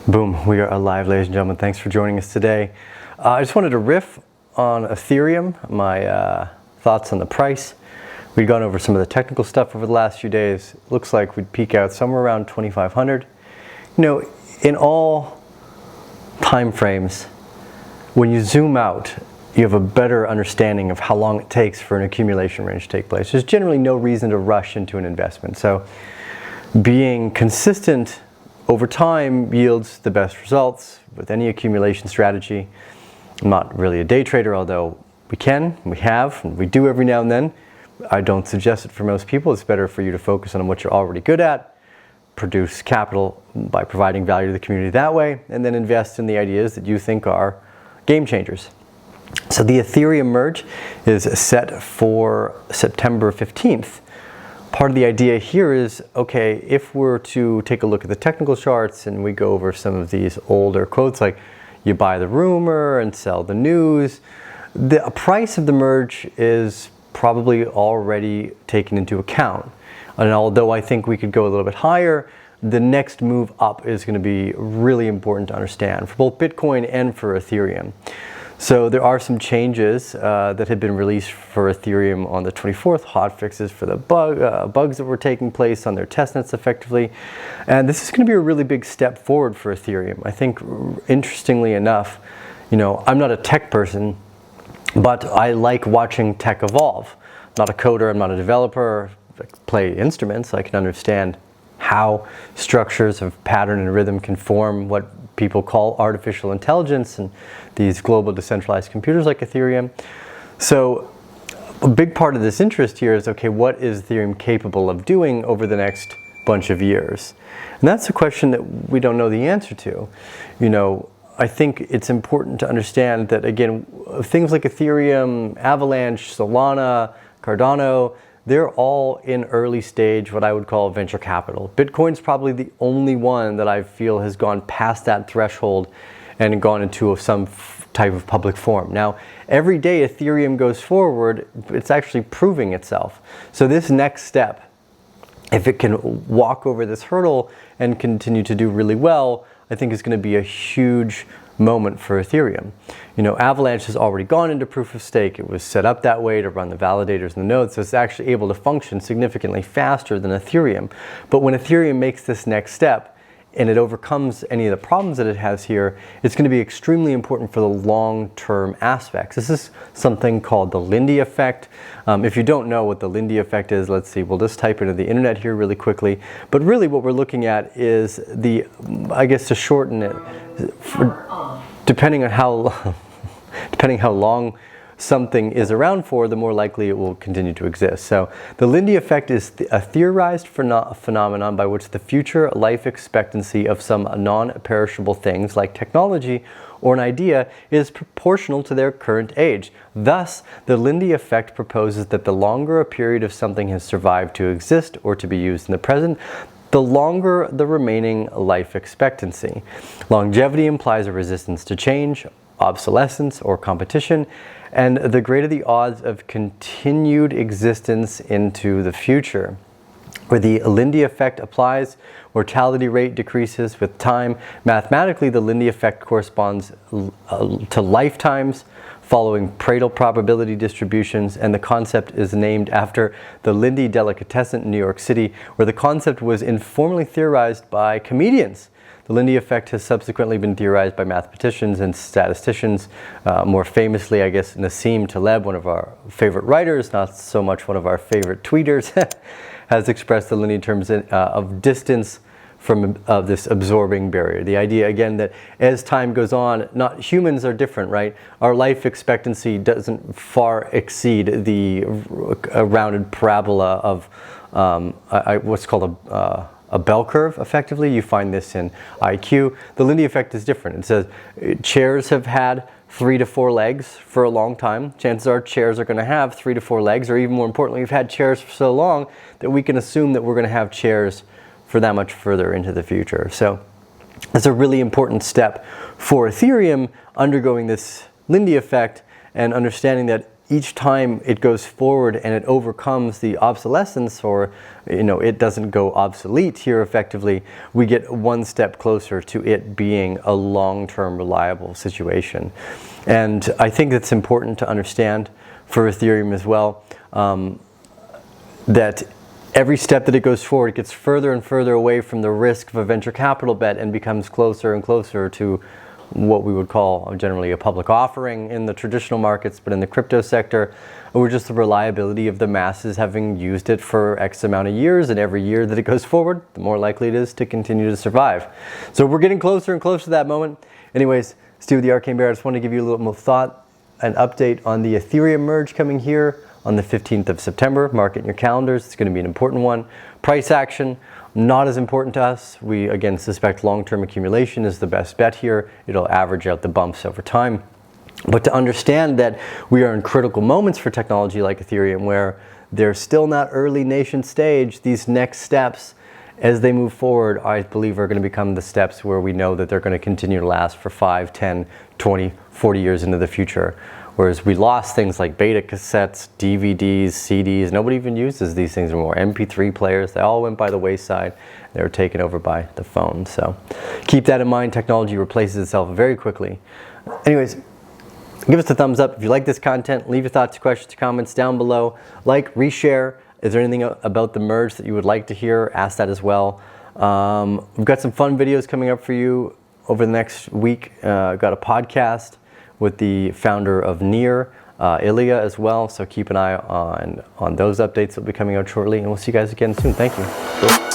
Boom, we are alive, ladies and gentlemen. Thanks for joining us today. I just wanted to riff on Ethereum, my thoughts on the price. We've gone over some of the technical stuff over the last few days. Looks like we'd peak out somewhere around 2,500. You know, in all time frames, when you zoom out, you have a better understanding of how long it takes for an accumulation range to take place. There's generally no reason to rush into an investment. So being consistent over time yields the best results with any accumulation strategy. I'm not really a day trader, although we have, and we do every now and then. I don't suggest it for most people. It's better for you to focus on what you're already good at, produce capital by providing value to the community that way, and then invest in the ideas that you think are game changers. So the Ethereum Merge is set for September 15th. Part of the idea here is, okay, if we're to take a look at the technical charts and we go over some of these older quotes like you buy the rumor and sell the news, the price of the merge is probably already taken into account. And although I think we could go a little bit higher, the next move up is going to be really important to understand for both Bitcoin and for Ethereum. So there are some changes that have been released for Ethereum on the 24th, hot fixes for the bugs that were taking place on their testnets effectively. And this is going to be a really big step forward for Ethereum. I think, interestingly enough, you know, I'm not a tech person, but I like watching tech evolve. I'm not a coder, I'm not a developer, I play instruments, I can understand how structures of pattern and rhythm can form what people call artificial intelligence and these global decentralized computers like Ethereum. So a big part of this interest here is, okay, what is Ethereum capable of doing over the next bunch of years? And that's a question that we don't know the answer to. You know, I think it's important to understand that, again, things like Ethereum, Avalanche, Solana, Cardano, they're all in early stage, what I would call venture capital. Bitcoin's probably the only one that I feel has gone past that threshold and gone into some type of public form. Now, every day Ethereum goes forward, it's actually proving itself. So this next step, if it can walk over this hurdle and continue to do really well, I think is going to be a huge moment for Ethereum. You know, Avalanche has already gone into proof of stake. It was set up that way to run the validators and the nodes, so it's actually able to function significantly faster than Ethereum. But when Ethereum makes this next step and it overcomes any of the problems that it has here, it's going to be extremely important for the long-term aspects. This is something called the Lindy effect. If you don't know what the Lindy effect is, let's see, we'll just type into the internet here really quickly. But really what we're looking at is the, I guess to shorten it, depending on how long something is around for, the more likely it will continue to exist. So the Lindy effect is a theorized phenomenon by which the future life expectancy of some non-perishable things like technology or an idea is proportional to their current age. Thus, the Lindy effect proposes that the longer a period of something has survived to exist or to be used in the present, the longer the remaining life expectancy. Longevity implies a resistance to change, obsolescence, or competition, and the greater the odds of continued existence into the future. Where the Lindy effect applies, mortality rate decreases with time. Mathematically, the Lindy effect corresponds to lifetimes following Pareto probability distributions, and the concept is named after the Lindy delicatessen in New York City, where the concept was informally theorized by comedians. The Lindy effect has subsequently been theorized by mathematicians and statisticians. More famously, I guess, Nassim Taleb, one of our favorite writers, not so much one of our favorite tweeters, has expressed the Lindy in terms of distance from this absorbing barrier. The idea, again, that as time goes on, not humans are different, right? Our life expectancy doesn't far exceed the rounded parabola of what's called a bell curve, effectively. You find this in IQ. The Lindy effect is different. It says chairs have had 3 to 4 legs for a long time. Chances are chairs are going to have 3 to 4 legs, or even more importantly, we've had chairs for so long that we can assume that we're going to have chairs for that much further into the future. So it's a really important step for Ethereum undergoing this Lindy effect and understanding that each time it goes forward and it overcomes the obsolescence, or it doesn't go obsolete here effectively, we get one step closer to it being a long-term reliable situation. And I think it's important to understand for Ethereum as well, that every step that it goes forward, it gets further and further away from the risk of a venture capital bet and becomes closer and closer to what we would call generally a public offering in the traditional markets, but in the crypto sector, or just the reliability of the masses having used it for X amount of years, and every year that it goes forward, the more likely it is to continue to survive. So we're getting closer and closer to that moment. Anyways, Stu with the Arcane Bear, I just want to give you a little more thought, an update on the Ethereum Merge coming here on the 15th of September. Mark it in your calendars. It's going to be an important one. Price action, not as important to us. We, again, suspect long-term accumulation is the best bet here. It'll average out the bumps over time. But to understand that we are in critical moments for technology like Ethereum, where they're still in that early nation stage, these next steps, as they move forward, I believe are going to become the steps where we know that they're going to continue to last for 5, 10, 20, 40 years into the future. Whereas we lost things like beta cassettes, DVDs, CDs. Nobody even uses these things anymore. MP3 players, they all went by the wayside. They were taken over by the phone. So keep that in mind. Technology replaces itself very quickly. Anyways, give us a thumbs up if you like this content. Leave your thoughts, questions, comments down below. Like, reshare. Is there anything about the merge that you would like to hear? Ask that as well. We've got some fun videos coming up for you over the next week. I've got a podcast with the founder of Near, Ilya, as well. So keep an eye on those updates that will be coming out shortly. And we'll see you guys again soon. Thank you.